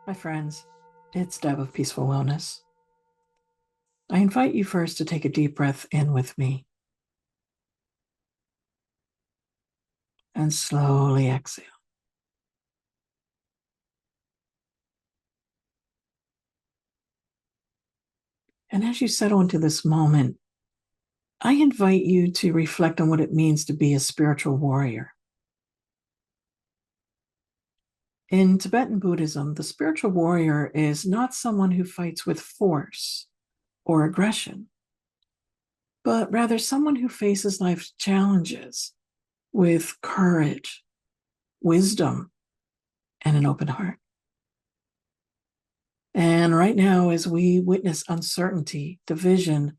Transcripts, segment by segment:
My friends, it's Deb of Peaceful Wellness. I invite you first to take a deep breath in with me and slowly exhale. And as you settle into this moment, I invite you to reflect on what it means to be a spiritual warrior. In Tibetan Buddhism, the spiritual warrior is not someone who fights with force or aggression, but rather someone who faces life's challenges with courage, wisdom, and an open heart. And right now, as we witness uncertainty, division,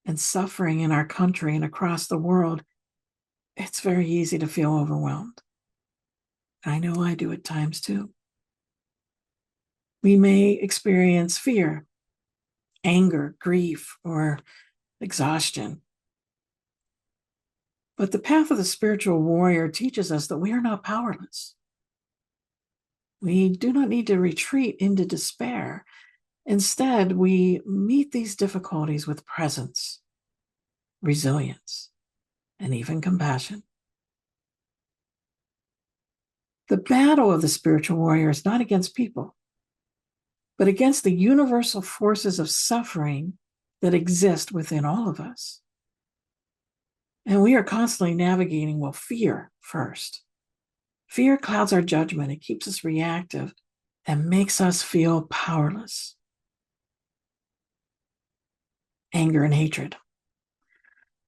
and suffering in our country and across the world, it's very easy to feel overwhelmed. I know I do at times too. We may experience fear, anger, grief, or exhaustion. But the path of the spiritual warrior teaches us that we are not powerless. We do not need to retreat into despair. Instead, we meet these difficulties with presence, resilience, and even compassion. The battle of the spiritual warrior is not against people, but against the universal forces of suffering that exist within all of us. And we are constantly navigating, fear first. Fear clouds our judgment. It keeps us reactive and makes us feel powerless. Anger and hatred.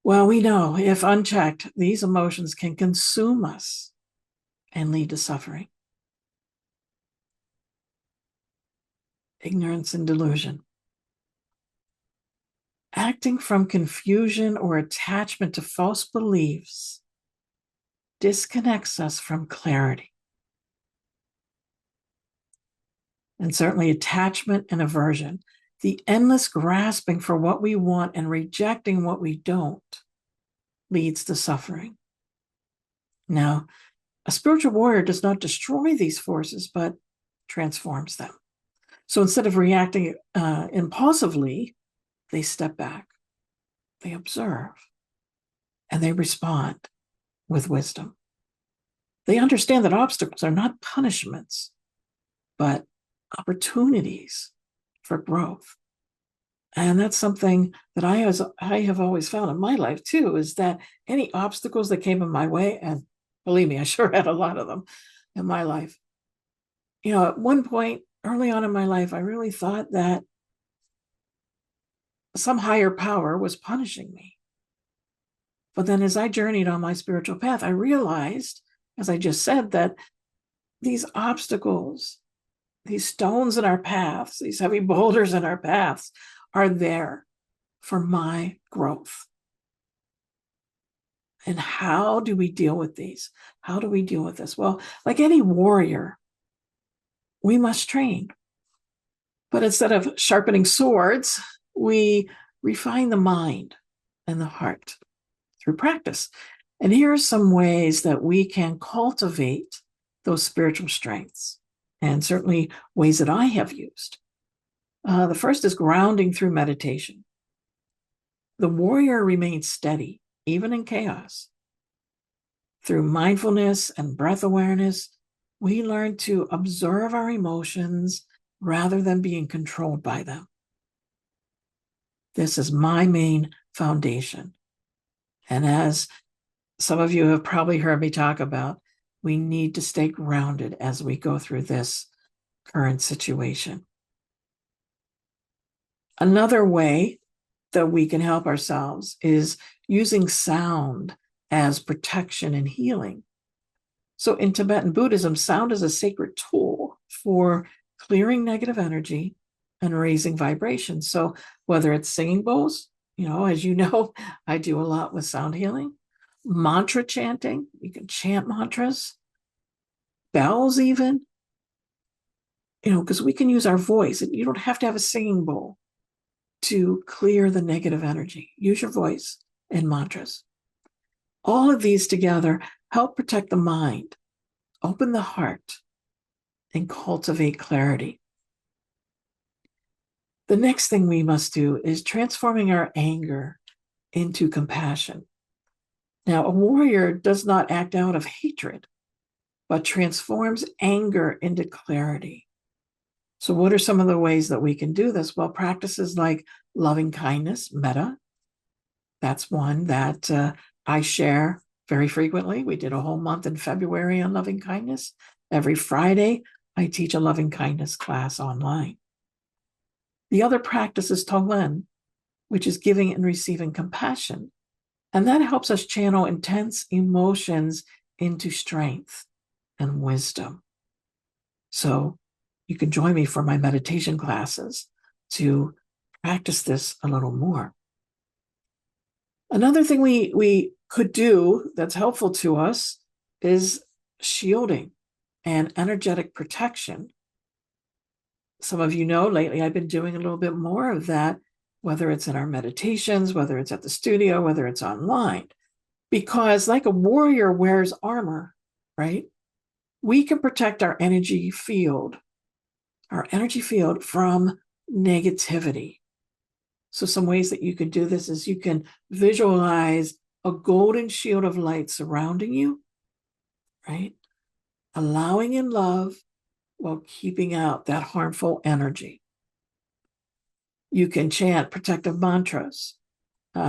Well, we know if unchecked, these emotions can consume us and lead to suffering. Ignorance and delusion. Acting from confusion or attachment to false beliefs disconnects us from clarity. And certainly attachment and aversion, the endless grasping for what we want and rejecting what we don't, leads to suffering. Now, a spiritual warrior does not destroy these forces, but transforms them. So instead of reacting impulsively, they step back, they observe, and they respond with wisdom. They understand that obstacles are not punishments, but opportunities for growth. And that's something that I have always found in my life too, is that any obstacles that came in my way, and believe me, I sure had a lot of them in my life. At one point early on in my life, I really thought that some higher power was punishing me. But then as I journeyed on my spiritual path, I realized, as I just said, that these obstacles, these stones in our paths, these heavy boulders in our paths are there for my growth. And how do we deal with these? How do we deal with this? Well, like any warrior, we must train. But instead of sharpening swords, we refine the mind and the heart through practice. And here are some ways that we can cultivate those spiritual strengths, and certainly ways that I have used. The first is grounding through meditation. The warrior remains steady, even in chaos. Through mindfulness and breath awareness, we learn to observe our emotions rather than being controlled by them. This is my main foundation. And as some of you have probably heard me talk about, we need to stay grounded as we go through this current situation. Another way that we can help ourselves is using sound as protection and healing. So in Tibetan Buddhism, sound is a sacred tool for clearing negative energy and raising vibration. So whether it's singing bowls, as you know, I do a lot with sound healing, mantra chanting, you can chant mantras, bells even, because we can use our voice. You don't have to have a singing bowl to clear the negative energy. Use your voice and mantras. All of these together help protect the mind, open the heart, and cultivate clarity. The next thing we must do is transforming our anger into compassion. Now, a warrior does not act out of hatred, but transforms anger into clarity. So, what are some of the ways that we can do this? Well, practices like loving kindness, metta, that's one that I share very frequently. We did a whole month in February on loving kindness. Every Friday, I teach a loving kindness class online. The other practice is tonglen, which is giving and receiving compassion. And that helps us channel intense emotions into strength and wisdom. So you can join me for my meditation classes to practice this a little more. Another thing we could do that's helpful to us is shielding and energetic protection. Some of you know lately I've been doing a little bit more of that, whether it's in our meditations, whether it's at the studio, whether it's online, because like a warrior wears armor, right? We can protect our energy field from negativity. So some ways that you can do this is you can visualize a golden shield of light surrounding you, right? Allowing in love while keeping out that harmful energy. You can chant protective mantras.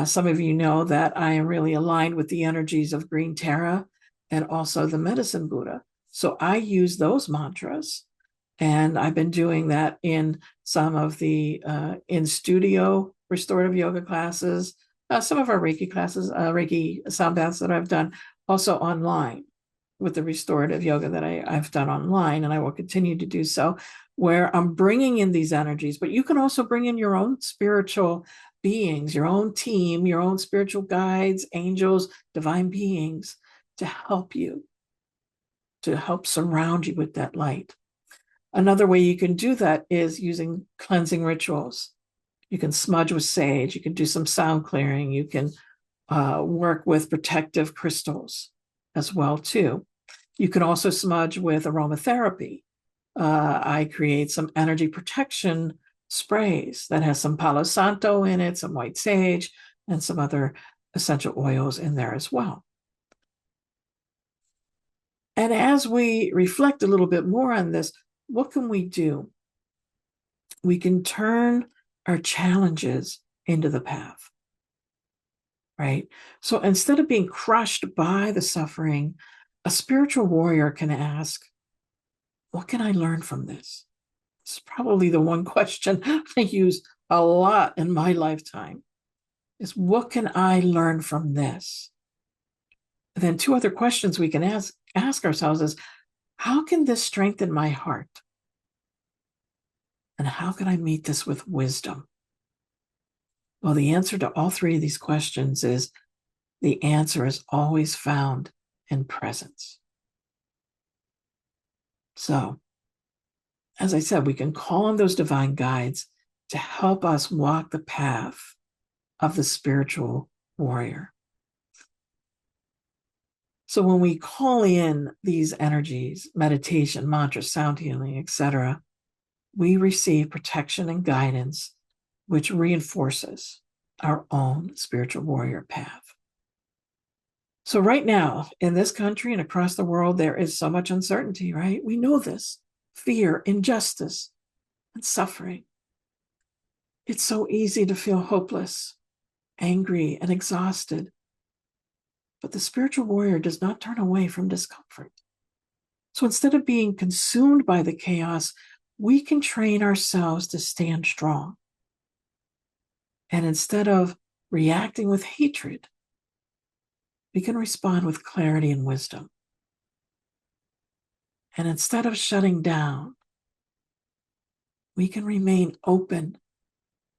Some of you know that I am really aligned with the energies of Green Terra and also the Medicine Buddha. So I use those mantras, and I've been doing that in some of the in-studio restorative yoga classes, some of our Reiki classes, Reiki sound baths that I've done, also online with the restorative yoga that I've done online, and I will continue to do so, where I'm bringing in these energies. But you can also bring in your own spiritual beings, your own team, your own spiritual guides, angels, divine beings to help you, to help surround you with that light. Another way you can do that is using cleansing rituals. You can smudge with sage. You can do some sound clearing. You can work with protective crystals as well, too. You can also smudge with aromatherapy. I create some energy protection sprays that has some Palo Santo in it, some white sage, and some other essential oils in there as well. And as we reflect a little bit more on this, what can we do? We can turn our challenges into the path, right? So instead of being crushed by the suffering, a spiritual warrior can ask, what can I learn from this? It's probably the one question I use a lot in my lifetime is, what can I learn from this? And then two other questions we can ask ourselves is, how can this strengthen my heart? And how can I meet this with wisdom? Well, the answer to all three of these questions is the answer is always found in presence. So, as I said, we can call on those divine guides to help us walk the path of the spiritual warrior. So when we call in these energies, meditation, mantra, sound healing, etc., we receive protection and guidance, which reinforces our own spiritual warrior path. So right now, in this country and across the world, there is so much uncertainty, right? We know this. Fear, injustice, and suffering. It's so easy to feel hopeless, angry, and exhausted. But the spiritual warrior does not turn away from discomfort. So instead of being consumed by the chaos, we can train ourselves to stand strong. And instead of reacting with hatred, we can respond with clarity and wisdom. And instead of shutting down, we can remain open,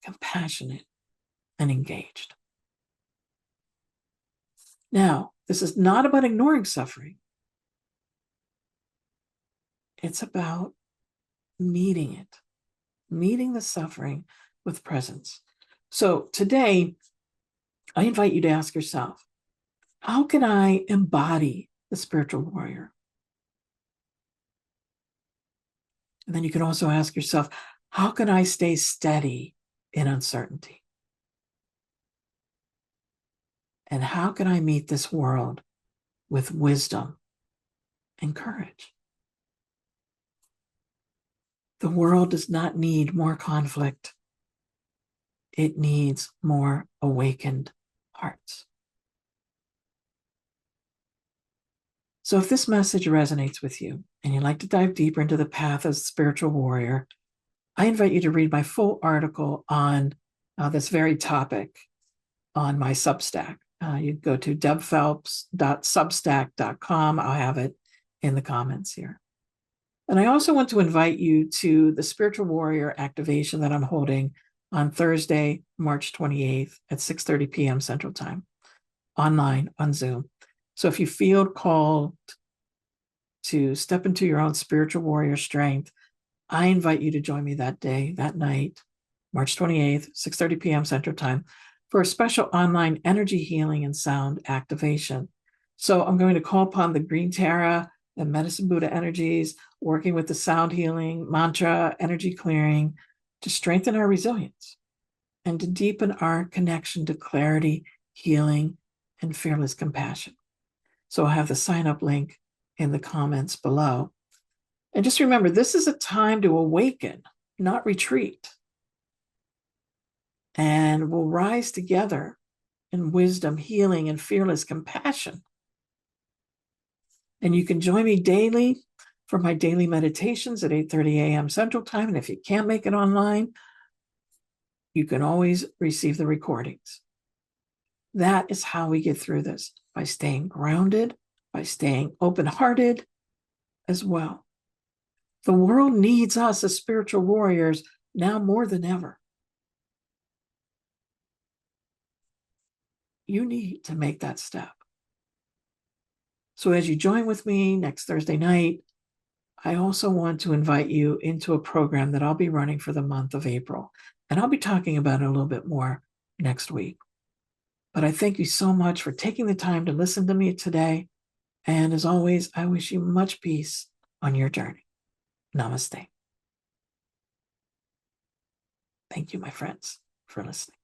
compassionate, and engaged. Now, this is not about ignoring suffering. It's about meeting it, meeting the suffering with presence. So today, I invite you to ask yourself, how can I embody the spiritual warrior? And then you can also ask yourself, How can I stay steady in uncertainty? And how can I meet this world with wisdom and courage? The world does not need more conflict. It needs more awakened hearts. So if this message resonates with you and you'd like to dive deeper into the path as a spiritual warrior, I invite you to read my full article on this very topic on my Substack. You go to debphelps.substack.com. I'll have it in the comments here. And I also want to invite you to the Spiritual Warrior activation that I'm holding on Thursday, March 28th at 6:30 p.m. Central Time, online on Zoom. So if you feel called to step into your own spiritual warrior strength, I invite you to join me that day, that night, March 28th, 6:30 p.m. Central Time, for a special online energy healing and sound activation. So I'm going to call upon the Green Tara and Medicine Buddha energies, working with the sound healing, mantra, energy clearing, to strengthen our resilience and to deepen our connection to clarity, healing, and fearless compassion. So I'll have the sign-up link in the comments below. And just remember, this is a time to awaken, not retreat. And we'll rise together in wisdom, healing, and fearless compassion. And you can join me daily for my daily meditations at 8:30 a.m. Central Time. And if you can't make it online, you can always receive the recordings. That is how we get through this, by staying grounded, by staying open-hearted as well. The world needs us as spiritual warriors now more than ever. You need to make that step. So as you join with me next Thursday night, I also want to invite you into a program that I'll be running for the month of April. And I'll be talking about it a little bit more next week. But I thank you so much for taking the time to listen to me today. And as always, I wish you much peace on your journey. Namaste. Thank you, my friends, for listening.